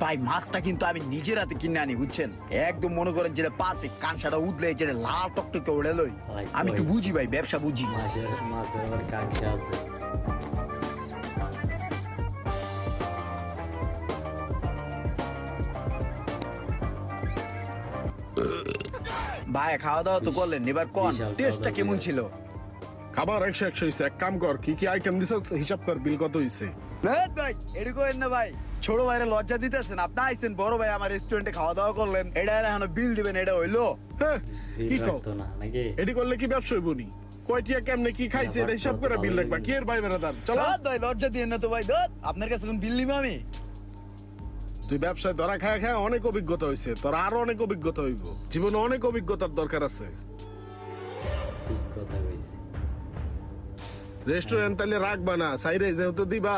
ভাই মাছটা কিন্তু আমি নিজের হাতে কিনে আনি বুঝছেন, একদম মনে করেন যেটা পারফেক্ট, কাঁসাটা উঠলে যেটা লাল টকটকে উড়ে লই। ভাই, আমি তো ওই। বুঝি ভাই, ব্যবসা বুঝি। মাছের আবার কাংসা আছে। ভাই খাওয়া দাওয়া তো করলেন, এবার কোন বিশাল টেস্টটা খাওয়া কেমন দাওয়া। ছিল? খাবার 100 হয়েছে। এক কাম কর, কি কি আইটেম দিছ হিসাব কর, বিল কত হয়েছে। ভাই এটি করেন না ভাই, ছোট ভাইরে লজ্জা দিতেছেন। আপনি আইছেন বড় ভাই আমার রেস্টুরেন্টে খাওয়া দাওয়া করলেন, এটা এখন বিল দিবেন, এটা হইলো? হ্যাঁ, কি কও রাখতো না নাকি? এটি করলে কি ব্যবসা হইব নি? কয়টিয়া কেমনে কি খাইছে এটা হিসাব করে বিল রাখবা। কি এর ভাই বেড়াদার, চলো। ভাই লজ্জা দিয়ে না তো ভাই, আপনার কাছে কোন বিল নিবো আমি? তুই ব্যবসায় ধরা খায় খায় অনেক অভিজ্ঞতা হয়েছে, তোর আরো অনেক অভিজ্ঞতা হইব। জীবনে অনেক অভিজ্ঞতার দরকার আছে। ঠিক কথা কইছি। রেস্টুরেন্ট তাইলে রাখবা না, সাইরে যেহেতু দিবা